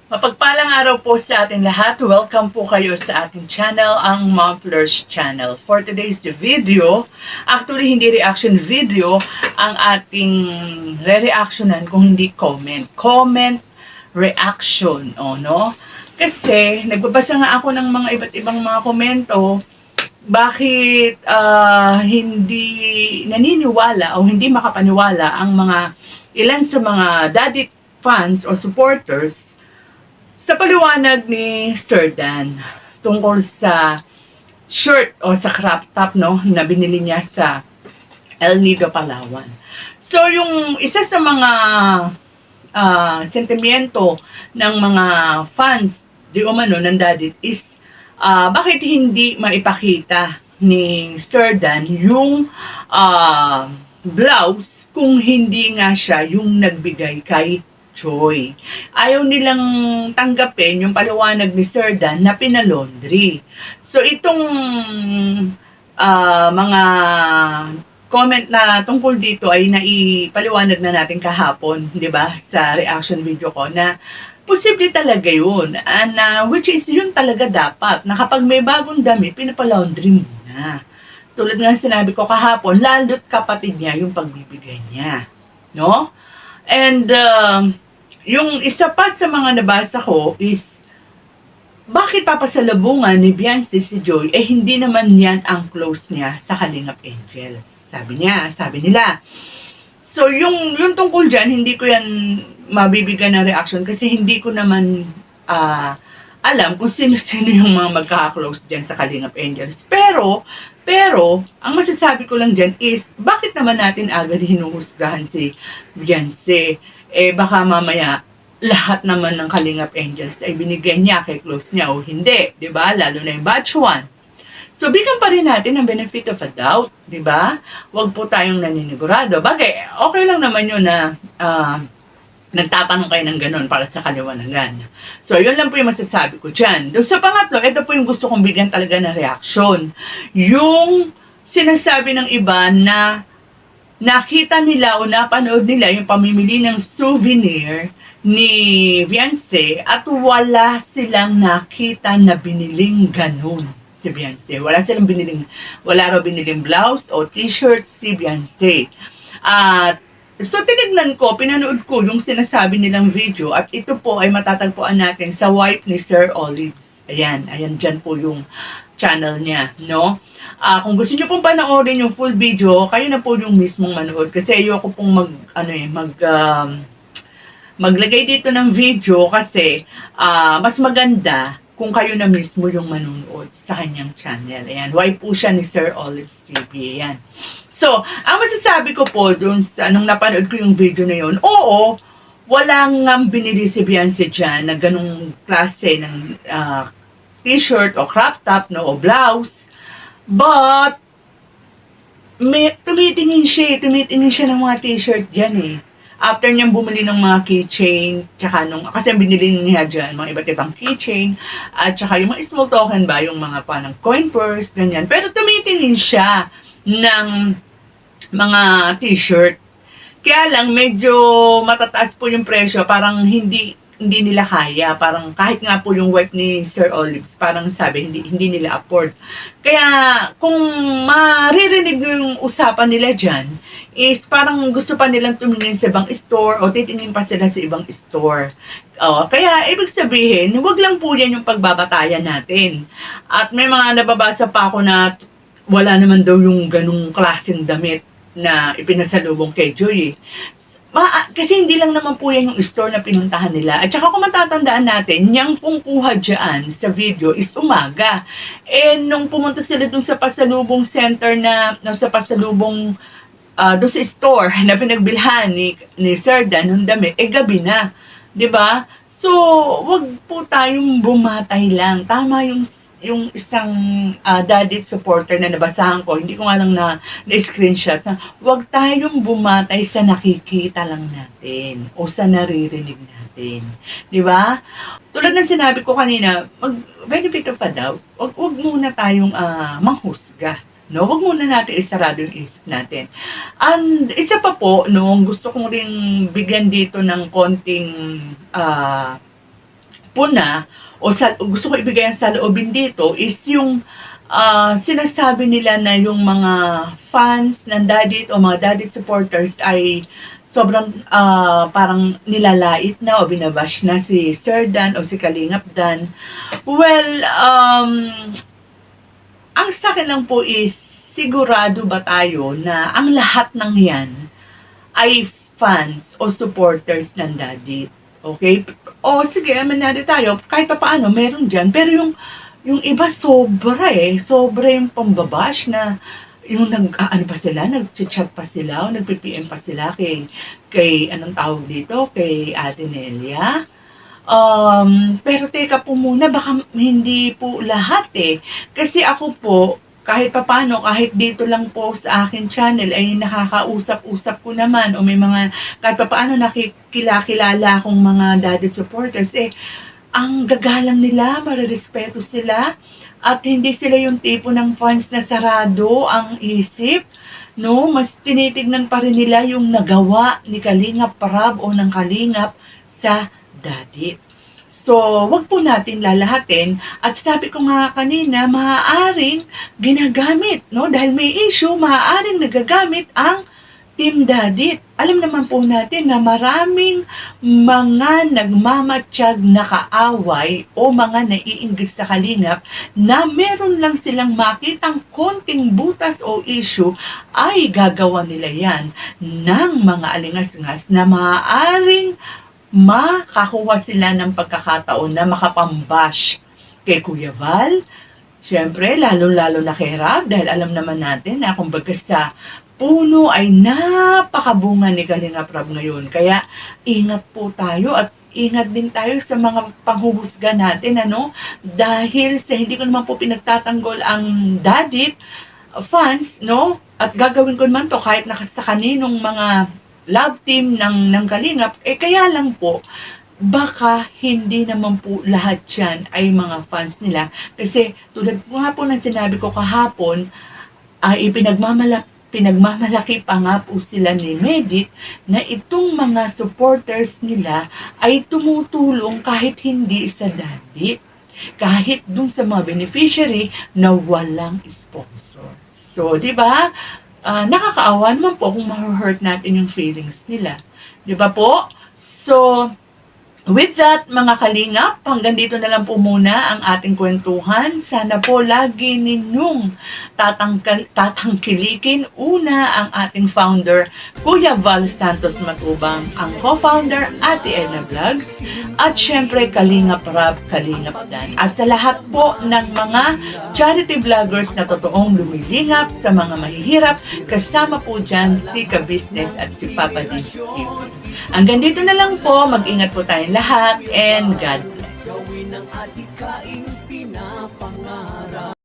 Mapagpalang araw po sa ating lahat. Welcome po kayo sa ating channel, ang Mom Flourish Channel. For today's video, actually hindi reaction video ang ating re-reactionan kung hindi comment. Comment, reaction, no? Kasi nagbabasa nga ako ng mga iba't ibang mga komento, bakit hindi naniniwala o hindi makapaniwala ang mga ilan sa mga daddy fans o supporters sa paliwanag ni Sir Dan tungkol sa shirt o sa crop top, no, na binili niya sa El Nido, Palawan. So, yung isa sa mga sentimiento ng mga fans di umano ng daddy is bakit hindi maipakita ni Sir Dan yung blouse kung hindi nga siya yung nagbigay kay Choi. Ayaw nilang tanggapin yung paliwanag ni Sir Dan na pinalaundry. So, itong mga comment na tungkol dito ay naipaliwanag na natin kahapon, di ba, sa reaction video ko na posible talaga yun. And which is yun talaga dapat, na kapag may bagong damit, pinapalaundry muna. Tulad nga sinabi ko kahapon, lalo't kapatid niya yung pagbibigay niya. No? And yung isa pa sa mga nabasa ko is, bakit papasalubungan ni Beyonce si Joy, hindi naman yan ang close niya sa Kalingap Angel. Sabi nila. So, yung tungkol dyan, hindi ko yan mabibigyan ng reaction kasi hindi ko naman alam kung sino-sino yung mga magkaka-close dyan sa Kalingap Angels. Pero, ang masasabi ko lang dyan is, bakit naman natin agad hinuhusgahan si Beyonce? Baka mamaya, lahat naman ng Kalingap Angels ay binigyan niya kay close niya o hindi, di ba? Lalo na yung batch 1. So, bigyan pa rin natin ang benefit of a doubt, di ba? Huwag po tayong naninigurado. Bagay, okay lang naman yun na nagtatanong kayo ng ganun para sa kaliwanagan. So, yun lang po yung masasabi ko dyan. Doon sa pangatlo, ito po yung gusto kong bigyan talaga ng reaksyon. Yung sinasabi ng iba na nakita nila o napanood nila yung pamimili ng souvenir ni Beyonce at wala silang nakita na biniling ganun si Beyonce. Wala raw biniling blouse o t-shirt si Beyonce. So, tinignan ko, pinanood ko yung sinasabi nilang video at ito po ay matatagpuan natin sa wife ni Sir Olives. Ayan, dyan po yung channel niya, no? Kung gusto niyo pong panoorin yung full video, kayo na po yung mismong manood kasi ayoko pong maglagay dito ng video kasi mas maganda kung kayo na mismo yung manonood sa kanyang channel. Ayan, why po siya ni Sir Olives TV. Ayan. So, ang masasabi ko po dun sa nung napanood ko yung video na yun, oo, walang binili si Beyonce dyan na ganung klase ng t-shirt o crop top, no, o blouse. But, tumitingin siya ng mga t-shirt dyan After niyang bumili ng mga keychain, tsaka kasi ang binili niya dyan, mga iba't ibang keychain, at tsaka yung mga small token ba, yung mga panang coin purse, ganyan. Pero tumitingin siya ng mga t-shirt. Kaya lang, medyo matataas po yung presyo, parang hindi nila kaya. Parang kahit nga po yung wife ni Sir Olives, parang sabi, hindi nila afford. Kaya kung maririnig yung usapan nila dyan, is parang gusto pa nilang tumingin sa ibang store o titingin pa sila sa ibang store. Kaya ibig sabihin, wag lang po yan yung pagbabatayan natin. At may mga nababasa pa ako na wala naman daw yung ganung klaseng damit na ipinasalubong kay Joy. Kasi hindi lang naman po yan yung store na pinuntahan nila. At saka kung matatandaan natin, yung pong kuha dyan sa video is umaga. Nung pumunta sila dun sa pasalubong center sa pasalubong doon sa store na pinagbilhan ni Sir Dan ng damit, gabi na. 'Di ba? So, wag po tayong bumatay lang. Tama yung isang daddy supporter na nabasahan ko, hindi ko nga lang na-screenshot, wag tayong bumatay sa nakikita lang natin o sa naririnig natin. Di ba? Tulad ng sinabi ko kanina, mag-benefit of a doubt, wag muna tayong manghusga. no? Wag muna natin isarado yung isip natin. And isa pa po, no, gusto kong ring bigyan dito ng konting puna o gusto ko ibigay ang saloobin dito is yung sinasabi nila na yung mga fans ng Dadit o mga Dadit supporters ay sobrang parang nilalait na o binabash na si Sir Dan o si Kalingap Dan. Well, ang sa akin lang po is, sigurado ba tayo na ang lahat ng yan ay fans o supporters ng Dadit? Okay? O sige, manali tayo, kahit pa paano, meron dyan. Pero yung iba sobra sobra yung pambabash na yung ano pa sila, nag-chat pa sila o nag-PPM pa sila kay anong tawag dito, kay Ate Nelia. Pero teka po muna, baka hindi po lahat Kasi ako po, kahit papano, kahit dito lang po sa akin channel, ay nakakausap-usap ko naman, o may mga, kahit papaano nakikilala akong mga Dadit supporters, ang gagalang nila, marirespeto sila, at hindi sila yung tipo ng fans na sarado ang isip, no? Mas tinitignan pa rin nila yung nagawa ni Kalingap Rab o ng Kalingap sa Dadit. So, wag po natin lalahatin. At sabi ko nga kanina, maaaring ginagamit, no? Dahil may issue, maaaring nagagamit ang Team Dadit. Alam naman po natin na maraming mga nagmamatsyag na kaaway o mga naiinggit sa Kalingap na meron lang silang makitang konting butas o issue ay gagawa nila yan ng mga alingas-ngas na maaaring makakuha sila ng pagkakataon na makapambash kay Kuya Val. Siyempre, lalo-lalo na kay Rab, dahil alam naman natin na kumbaga sa puno ay napakabunga ni Kalingap Rab ngayon. Kaya ingat po tayo at ingat din tayo sa mga panghuhusga natin, dahil sa hindi ko naman po pinagtatanggol ang Dadit fans, at gagawin ko naman to kahit sa kaninong mga love team ng Kalingap, kaya lang po, baka hindi naman po lahat yan ay mga fans nila. Kasi tulad po nga po ng sinabi ko kahapon, ay pinagmamalaki pa nga po sila ni Medit na itong mga supporters nila ay tumutulong kahit hindi sa Dadit. Kahit dun sa mga beneficiary na walang sponsor. So, di ba? Nakakaawa naman po kung ma-hurt natin yung feelings nila. Di ba po? So, with that, mga Kalingap, hanggang dito na lang po muna ang ating kwentuhan. Sana po lagi ninyong tatangkilikin una ang ating founder, Kuya Val Santos Matubang, ang co-founder, Ate Edna Vlogs, at syempre Kalingap Rab, Kalingap Dan. At sa lahat po ng mga charity vloggers na totoong lumilingap sa mga mahihirap, kasama po dyan si Ka-Business at si Papa Dins TV. Hanggang dito na lang po, mag-ingat po tayong lahat, and God bless. Gawin ang adikaing pinapangarap.